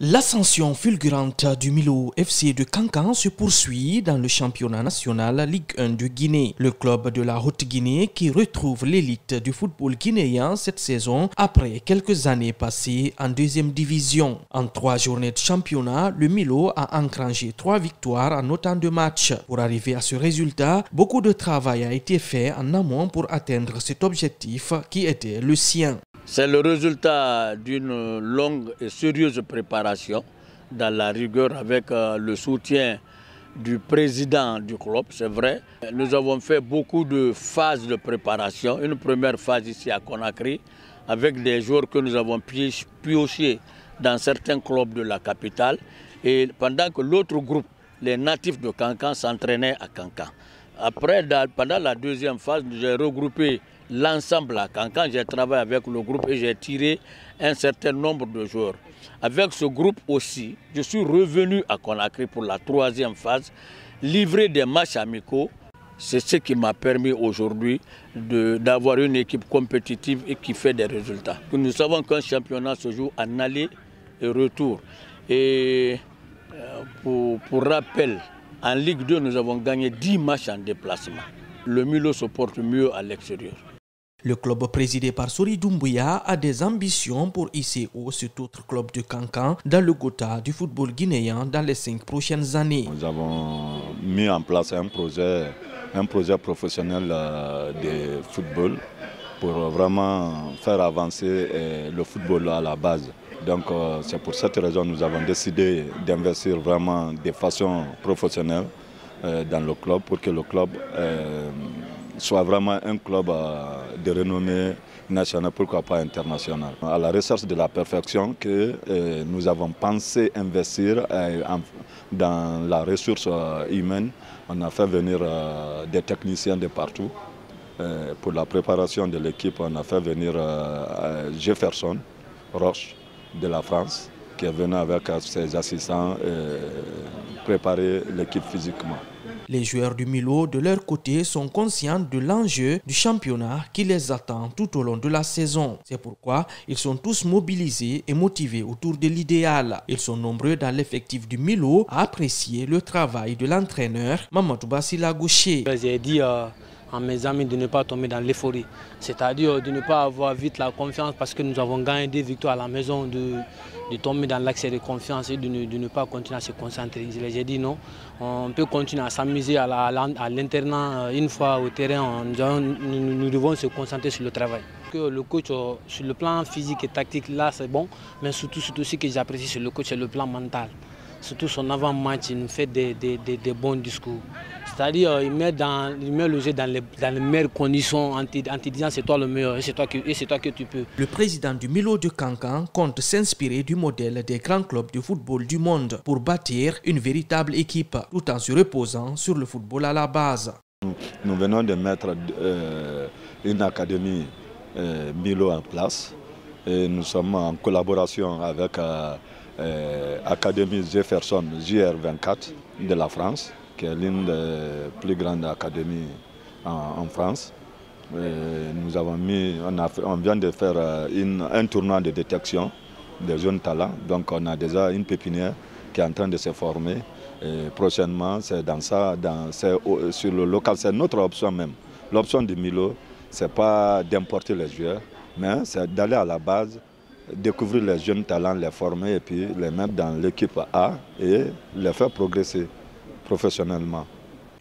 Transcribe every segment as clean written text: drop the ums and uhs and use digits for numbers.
L'ascension fulgurante du Milo FC de Kankan se poursuit dans le championnat national Ligue 1 de Guinée. Le club de la Haute-Guinée qui retrouve l'élite du football guinéen cette saison après quelques années passées en deuxième division. En 3 journées de championnat, le Milo a engrangé 3 victoires en autant de matchs. Pour arriver à ce résultat, beaucoup de travail a été fait en amont pour atteindre cet objectif qui était le sien. C'est le résultat d'une longue et sérieuse préparation dans la rigueur avec le soutien du président du club, c'est vrai. Nous avons fait beaucoup de phases de préparation. Une première phase ici à Conakry avec des joueurs que nous avons piochés dans certains clubs de la capitale. Et pendant que l'autre groupe, les natifs de Kankan, s'entraînaient à Kankan. Après, pendant la deuxième phase, j'ai regroupé l'ensemble à Kankan. J'ai travaillé avec le groupe et j'ai tiré un certain nombre de joueurs. Avec ce groupe aussi, je suis revenu à Conakry pour la 3e phase, livrer des matchs amicaux. C'est ce qui m'a permis aujourd'hui d'avoir une équipe compétitive et qui fait des résultats. Nous savons qu'un championnat se joue en aller et retour. Et pour rappel, en Ligue 2, nous avons gagné 10 matchs en déplacement. Le Milo se porte mieux à l'extérieur. Le club présidé par Sori Doumbouya a des ambitions pour hisser haut cet autre club de Kankan dans le Gotha du football guinéen dans les 5 prochaines années. Nous avons mis en place un projet professionnel de football pour vraiment faire avancer le football à la base. Donc c'est pour cette raison que nous avons décidé d'investir vraiment de façon professionnelle dans le club pour que le club soit vraiment un club de renommée nationale, pourquoi pas internationale. À la recherche de la perfection que nous avons pensé investir dans la ressource humaine. On a fait venir des techniciens de partout. Pour la préparation de l'équipe, on a fait venir Jefferson Roche de la France, qui est venu avec ses assistants préparer l'équipe physiquement. Les joueurs du Milo, de leur côté, sont conscients de l'enjeu du championnat qui les attend tout au long de la saison. C'est pourquoi ils sont tous mobilisés et motivés autour de l'idéal. Ils sont nombreux dans l'effectif du Milo à apprécier le travail de l'entraîneur Mamadou Bassila Gouché. J'ai dit à mes amis de ne pas tomber dans l'euphorie, c'est-à-dire de ne pas avoir vite la confiance parce que nous avons gagné des victoires à la maison, de tomber dans l'accès de confiance et de ne pas continuer à se concentrer. J'ai dit non, on peut continuer à s'amuser à l'internat une fois au terrain, nous devons se concentrer sur le travail. Le coach, sur le plan physique et tactique, là c'est bon, mais surtout ce que j'apprécie sur le coach, c'est le plan mental. Surtout son avant-match, il nous fait des bons discours. C'est-à-dire il met le jeu dans les meilleures conditions en te disant c'est toi le meilleur et c'est toi que tu peux. Le président du Milo de Kankan compte s'inspirer du modèle des grands clubs de football du monde pour bâtir une véritable équipe tout en se reposant sur le football à la base. Nous venons de mettre une académie Milo en place et nous sommes en collaboration avec Académie Jefferson JR24 de la France, qui est l'une des plus grandes académies en France. On vient de faire un tournoi de détection des jeunes talents, donc on a déjà une pépinière qui est en train de se former. Et prochainement, c'est sur le local, c'est notre option même. L'option du Milo, ce n'est pas d'importer les joueurs, mais c'est d'aller à la base, découvrir les jeunes talents, les former et puis les mettre dans l'équipe A et les faire progresser professionnellement.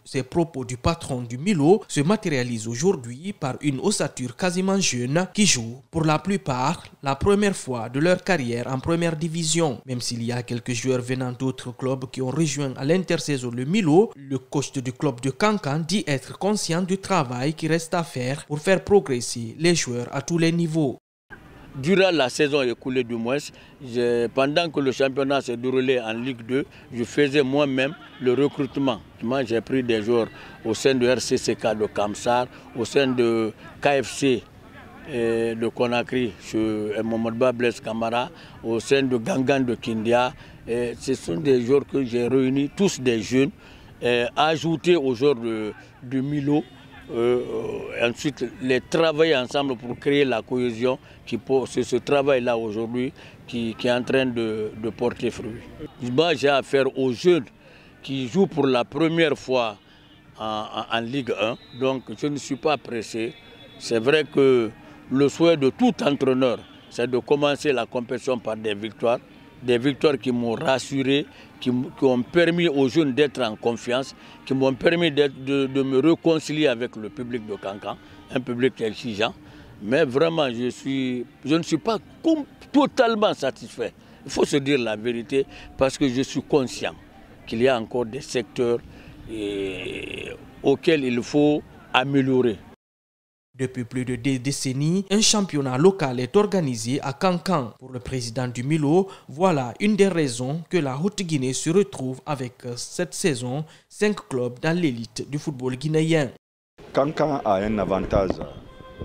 Ces propos du patron du Milo se matérialisent aujourd'hui par une ossature quasiment jeune qui joue pour la plupart la première fois de leur carrière en première division. Même s'il y a quelques joueurs venant d'autres clubs qui ont rejoint à l'intersaison le Milo, le coach du club de Kankan dit être conscient du travail qui reste à faire pour faire progresser les joueurs à tous les niveaux. Durant la saison écoulée du moins, pendant que le championnat s'est déroulé en Ligue 2, je faisais moi-même le recrutement. Moi, j'ai pris des joueurs au sein de RCCK de Kamsar, au sein de KFC de Conakry, chez Mohamed Blaise Camara, au sein de Gangan de Kindia. Et ce sont des joueurs que j'ai réunis, tous des jeunes, ajoutés aux joueurs du Milo. ensuite les travailler ensemble pour créer la cohésion. C'est ce travail-là aujourd'hui qui est en train de porter fruit. Moi, j'ai affaire aux jeunes qui jouent pour la première fois en Ligue 1, donc je ne suis pas pressé. C'est vrai que le souhait de tout entraîneur, c'est de commencer la compétition par des victoires qui m'ont rassuré, qui ont permis aux jeunes d'être en confiance, qui m'ont permis de me réconcilier avec le public de Kankan, un public exigeant. Mais vraiment, je ne suis pas totalement satisfait. Il faut se dire la vérité parce que je suis conscient qu'il y a encore des secteurs auxquels il faut améliorer. Depuis plus de 2 décennies, un championnat local est organisé à Kankan. Pour le président du Milo, voilà une des raisons que la Haute-Guinée se retrouve avec cette saison 5 clubs dans l'élite du football guinéen. Kankan a un avantage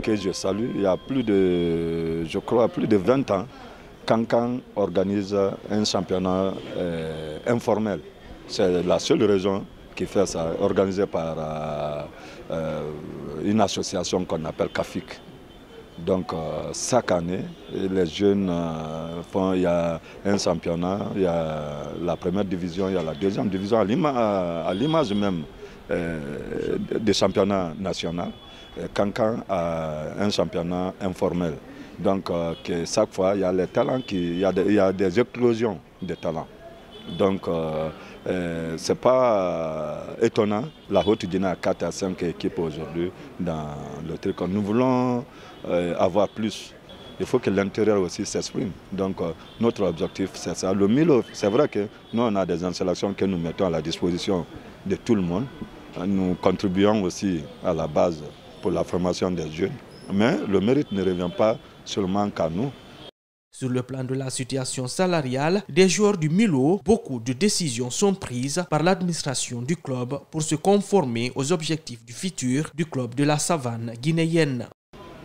que je salue. Il y a plus de 20 ans, Kankan organise un championnat informel. C'est la seule raison qui fait ça, organisé par une association qu'on appelle CAFIC. Donc chaque année, les jeunes il y a un championnat, il y a la première division, il y a la deuxième division, à l'image même des championnats nationaux. Kankan a un championnat informel. Donc chaque fois, il y a les talents, il y a des explosions de talents. Donc ce n'est pas étonnant. La Haute-Guinée a 4 à 5 équipes aujourd'hui dans le truc. Nous voulons avoir plus. Il faut que l'intérieur aussi s'exprime. Donc notre objectif, c'est ça. Le Milo, c'est vrai que nous, on a des installations que nous mettons à la disposition de tout le monde. Nous contribuons aussi à la base pour la formation des jeunes. Mais le mérite ne revient pas seulement qu'à nous. Sur le plan de la situation salariale des joueurs du Milo, beaucoup de décisions sont prises par l'administration du club pour se conformer aux objectifs du futur du club de la savane guinéenne.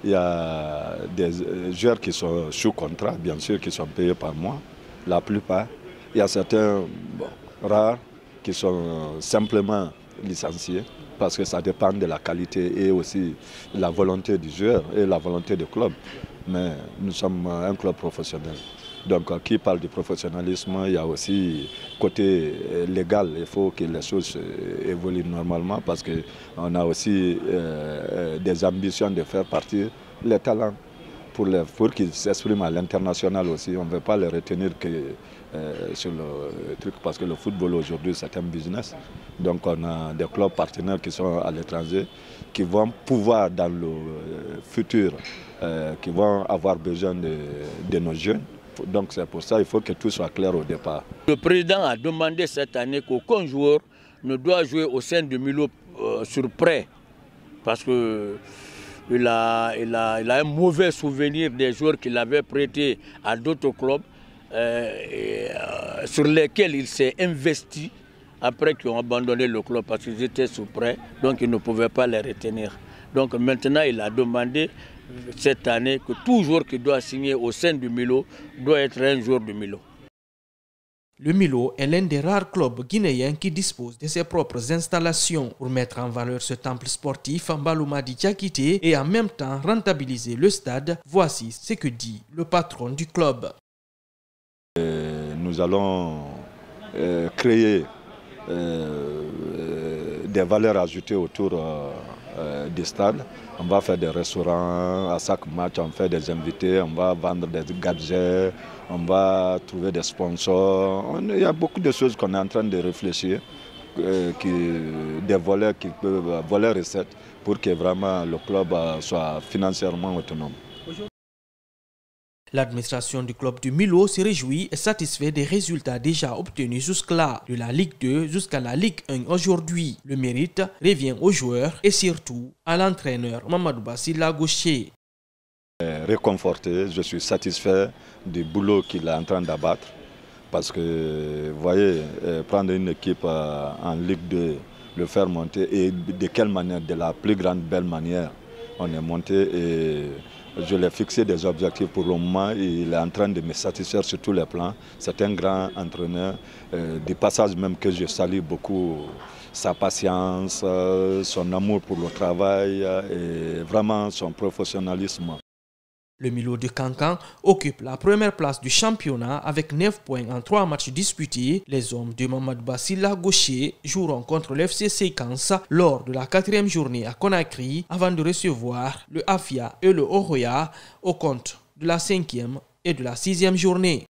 Il y a des joueurs qui sont sous contrat, bien sûr, qui sont payés par mois, la plupart. Il y a certains rares qui sont simplement licenciés parce que ça dépend de la qualité et aussi de la volonté du joueur et la volonté du club. Mais nous sommes un club professionnel. Donc qui parle du professionnalisme, il y a aussi côté légal. Il faut que les choses évoluent normalement parce qu'on a aussi des ambitions de faire partir les talents pour qu'ils s'expriment à l'international aussi. On ne veut pas les retenir que sur le truc parce que le football aujourd'hui c'est un business. Donc on a des clubs partenaires qui sont à l'étranger qui vont pouvoir dans le futur, qui vont avoir besoin de nos jeunes. Donc c'est pour ça qu'il faut que tout soit clair au départ. Le président a demandé cette année qu'aucun joueur ne doit jouer au sein de Milo sur prêt parce que il a un mauvais souvenir des joueurs qu'il avait prêtés à d'autres clubs sur lesquels il s'est investi après qu'ils ont abandonné le club parce qu'ils étaient sous prêt, donc il ne pouvait pas les retenir. Donc maintenant il a demandé cette année que tout joueur qui doit signer au sein du Milo doit être un joueur du Milo. Le Milo est l'un des rares clubs guinéens qui dispose de ses propres installations. Pour mettre en valeur ce temple sportif, Mbaloumadi Diakité et en même temps rentabiliser le stade, voici ce que dit le patron du club. Nous allons créer des valeurs ajoutées autour du stade. On va faire des restaurants, à chaque match on fait des invités, on va vendre des gadgets, on va trouver des sponsors. Il y a beaucoup de choses qu'on est en train de réfléchir, des volets qui peuvent voler recettes pour que vraiment le club soit financièrement autonome. L'administration du club du Milo se réjouit et satisfait des résultats déjà obtenus jusque-là, de la Ligue 2 jusqu'à la Ligue 1 aujourd'hui. Le mérite revient aux joueurs et surtout à l'entraîneur Mamadou Bassila Gaucher. Réconforté, je suis satisfait du boulot qu'il est en train d'abattre parce que, vous voyez, prendre une équipe en Ligue 2, le faire monter et de quelle manière, de la plus grande belle manière, on est monté et Je lui ai fixé des objectifs pour le moment. Il est en train de me satisfaire sur tous les plans. C'est un grand entraîneur. Du passage même que je salue beaucoup sa patience, son amour pour le travail et vraiment son professionnalisme. Le Milo de Kankan occupe la première place du championnat avec 9 points en 3 matchs disputés. Les hommes de Mamadou Bassila Gaucher joueront contre l'FC Séquence lors de la 4e journée à Conakry avant de recevoir le Afia et le Oroya au compte de la 5e et de la 6e journée.